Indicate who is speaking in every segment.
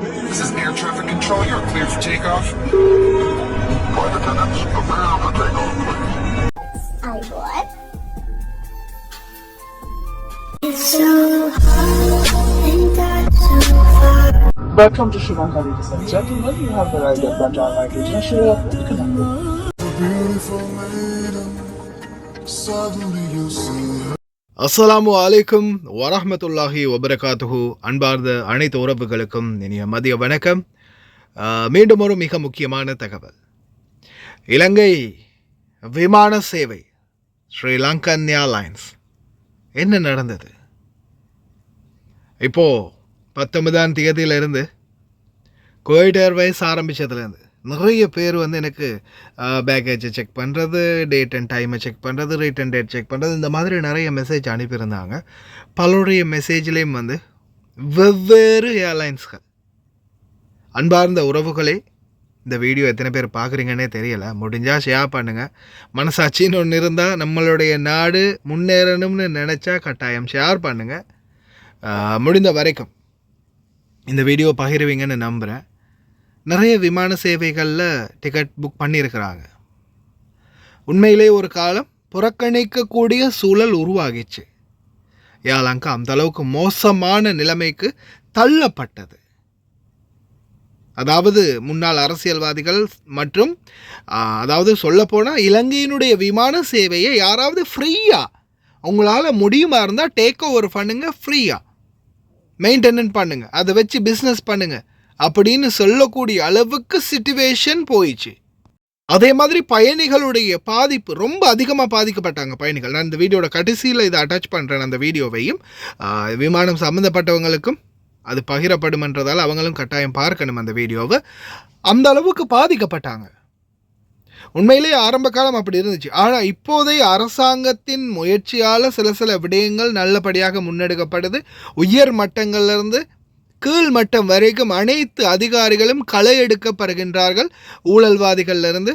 Speaker 1: This is air traffic control. You're cleared for takeoff. Flight attendants, prepare for takeoff, please.
Speaker 2: I what? It's so hard and got so far.
Speaker 3: Welcome to Sri Lanka, ladies and gentlemen. You have arrived at Bandar Laika International Airport, Colombo.
Speaker 1: Beautiful lady, suddenly you see her.
Speaker 4: அஸ்ஸலாமு அலைக்கும் வரஹ்மத்துல்லாஹி வபரகாத்துஹு. அன்பார்ந்த அனைத்து உறவுகளுக்கும் இனிய மதிய வணக்கம். மீண்டும் ஒரு மிக முக்கியமான தகவல். இலங்கை விமான சேவை ஸ்ரீலங்கன் ஏர்லைன்ஸ் என்ன நடந்தது? இப்போது 19ஆம் தேதியிலிருந்து குவைட் ஏர்வேஸ் ஆரம்பித்ததுலேருந்து நிறைய பேர் எனக்கு பேக்கேஜை செக் பண்ணுறது, டேட் அண்ட் டைமை செக் பண்ணுறது, ரிட்டன் டேட் செக் பண்ணுறது, இந்த மாதிரி நிறைய மெசேஜ் அனுப்பியிருந்தாங்க. பலருடைய மெசேஜ்லேயும் வெவ்வேறு ஏர்லைன்ஸ்கள். அன்பார்ந்த உறவுகளே, இந்த வீடியோ எத்தனை பேர் பார்க்குறீங்கன்னே தெரியலை. முடிஞ்சால் ஷேர் பண்ணுங்கள். மனசாட்சின்னு ஒன்று இருந்தால், நம்மளுடைய நாடு முன்னேறணும்னு நினச்சா கட்டாயம் ஷேர் பண்ணுங்கள். முடிந்த வரைக்கும் இந்த வீடியோ பகிர்வீங்கன்னு நம்புகிறேன். நிறைய விமான சேவைகளில் டிக்கெட் புக் பண்ணியிருக்கிறாங்க. உண்மையிலே ஒரு காலம் புறக்கணிக்கக்கூடிய சூழல் உருவாகிச்சு. ஏர்லங்கா அந்த அளவுக்கு மோசமான நிலைமைக்கு தள்ளப்பட்டது. அதாவது முன்னாள் அரசியல்வாதிகள் மற்றும் சொல்லப்போனால் இலங்கையினுடைய விமான சேவையை யாராவது ஃப்ரீயாக உங்களால் முடியுமா இருந்தால் டேக் ஓவர் பண்ணுங்கள், ஃப்ரீயாக மெயின்டெனன்ஸ் பண்ணுங்கள், அதை வச்சு பிஸ்னஸ் பண்ணுங்கள் அப்படின்னு சொல்லக்கூடிய அளவுக்கு சிச்சுவேஷன் போயிடுச்சு. அதே மாதிரி பயணிகளுடைய பாதிப்பு ரொம்ப அதிகமாக பாதிக்கப்பட்டாங்க பயணிகள். நான் இந்த வீடியோட கடைசியில் இதை அட்டாச் பண்ணுறேன். அந்த வீடியோவையும் விமானம் சம்மந்தப்பட்டவங்களுக்கும் அது பகிரப்படுமென்றதால் அவங்களும் கட்டாயம் பார்க்கணும் அந்த வீடியோவை. அந்த அளவுக்கு பாதிக்கப்பட்டாங்க. உண்மையிலேயே ஆரம்ப காலம் அப்படி இருந்துச்சு. ஆனால் இப்போதைய அரசாங்கத்தின் முயற்சியால் சில விடயங்கள் நல்லபடியாக முன்னெடுக்கப்படுது. உயர் மட்டங்கள்லேருந்து கீழ் மட்டம் வரைக்கும் அனைத்து அதிகாரிகளும் களை எடுக்கப்படுகின்றார்கள். ஊழல்வாதிகளிலிருந்து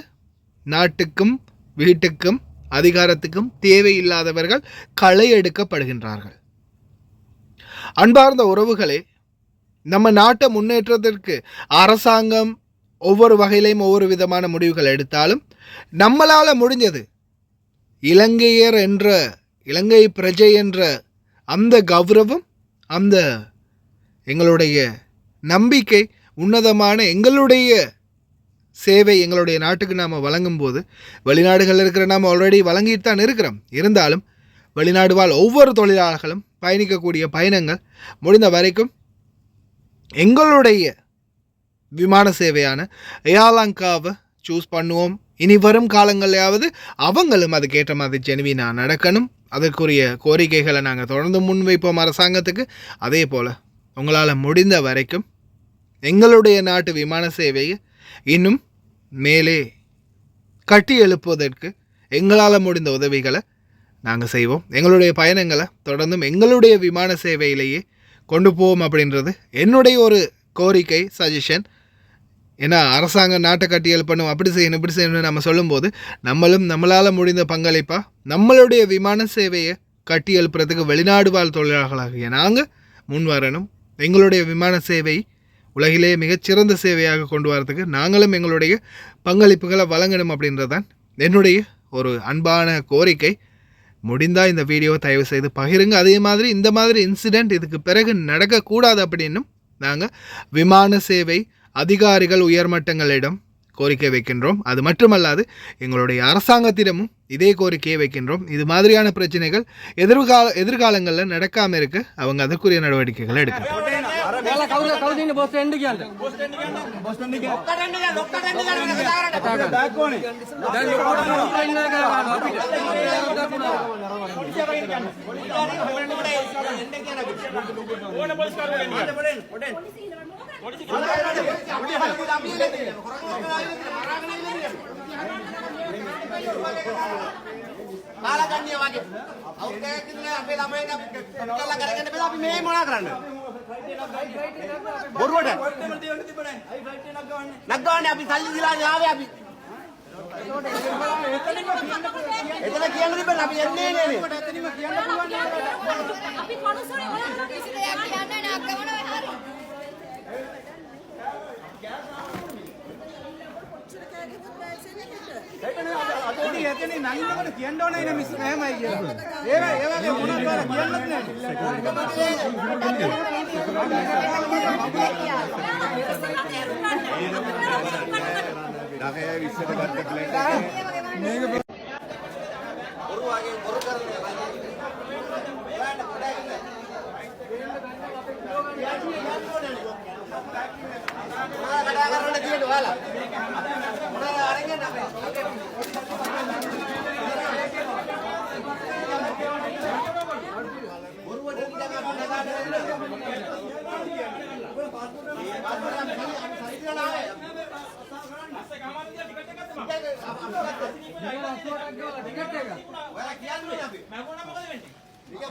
Speaker 4: நாட்டுக்கும் வீட்டுக்கும் அதிகாரத்துக்கும் தேவையில்லாதவர்கள் களை எடுக்கப்படுகின்றார்கள். அன்பார்ந்த உறவுகளே, நம்ம நாட்டை முன்னேற்றத்திற்கு அரசாங்கம் ஒவ்வொரு வகையிலையும் ஒவ்வொரு விதமான முடிவுகள் எடுத்தாலும் நம்மளால் முடிஞ்சது இலங்கையர் என்ற இலங்கை பிரஜை என்ற அந்த கௌரவம், அந்த எங்களுடைய நம்பிக்கை, உன்னதமான எங்களுடைய சேவை எங்களுடைய நாட்டுக்கு நாம் வழங்கும்போது, வெளிநாடுகளில் இருக்கிற நாம் ஆல்ரெடி வழங்கிட்டு தான் இருக்கிறோம். இருந்தாலும் வெளிநாடு வாழ் ஒவ்வொரு தொழிலாளர்களும் பயணிக்கக்கூடிய பயணங்கள் முடிந்த வரைக்கும் எங்களுடைய விமான சேவையான ஏர்லங்காவை சூஸ் பண்ணுவோம். இனி வரும் காலங்களையாவது அவங்களும் அதுக்கேற்ற மாதிரி ஜெனுவினாக நடக்கணும். அதற்குரிய கோரிக்கைகளை நாங்கள் தொடர்ந்து முன்வைப்போம் அரசாங்கத்துக்கு. அதே போல் உங்களால் முடிந்த வரைக்கும் எங்களுடைய நாட்டு விமான சேவையை இன்னும் மேலே கட்டி எழுப்புவதற்கு எங்களால் முடிந்த உதவிகளை நாங்கள் செய்வோம். எங்களுடைய பயணங்களை தொடர்ந்தும் எங்களுடைய விமான சேவையிலேயே கொண்டு போவோம் அப்படின்றது என்னுடைய ஒரு கோரிக்கை, சஜஷன். ஏன்னா அரசாங்கம் நாட்டை கட்டி எழுப்பணும், அப்படி செய்யணும் இப்படி செய்யணும்னு நம்ம சொல்லும்போது நம்மளால் முடிந்த பங்களிப்பாக நம்மளுடைய விமான சேவையை கட்டி எழுப்புறதுக்கு வெளிநாடு வாழ் தொழிலாளர்களாகிய நாங்கள் முன் வரணும். எங்களுடைய விமான சேவை உலகிலே மிகச்சிறந்த சேவையாக கொண்டு வரதுக்கு நாங்களும் எங்களுடைய பங்களிப்புகளை வழங்கணும் அப்படின்றது தான் என்னுடைய ஒரு அன்பான கோரிக்கை. முடிந்தால் இந்த வீடியோவை தயவு செய்து பகிருங்க. அதே மாதிரி இந்த மாதிரி இன்சிடெண்ட் இதுக்கு பிறகு நடக்கக்கூடாது அப்படின்னும் நாங்கள் விமான சேவை அதிகாரிகள் உயர்மட்டங்களிடம் கோரிக்கை வைக்கின்றோம். அது மட்டுமல்லாது எங்களுடைய அரசாங்கத்திடமும் இதே கோரிக்கையை வைக்கின்றோம். இது மாதிரியான பிரச்சனைகள் எதிர்காலங்களில் நடக்காமல் இருக்க அவங்க அதற்குரிய நடவடிக்கைகளை எடுக்கணும்.
Speaker 5: කාලකන්ණිය වගේ අවුරුද්දක් ඉඳලා අපේ ළමයින් කල්ලා කරගෙන බලා අපි මේ මොනා කරන්නේ බොරුවට නග්ගවන්නේ අපි සල්ලි දිලා ආවේ අපි එතන කියන්න තිබ්බනේ අපි එන්නේ නේ අපි කොනසෝනේ ඔයාලා කිසි දෙයක් කියන්නේ නැහැ නග්ගවනවා හරි
Speaker 6: වාක්‍යනේ නගින්නකොට කියන්න ඕනේ නේ මිස් එහෙමයි කියලා. ඒ වගේ මොනවද කියන්නේ?
Speaker 5: Tiga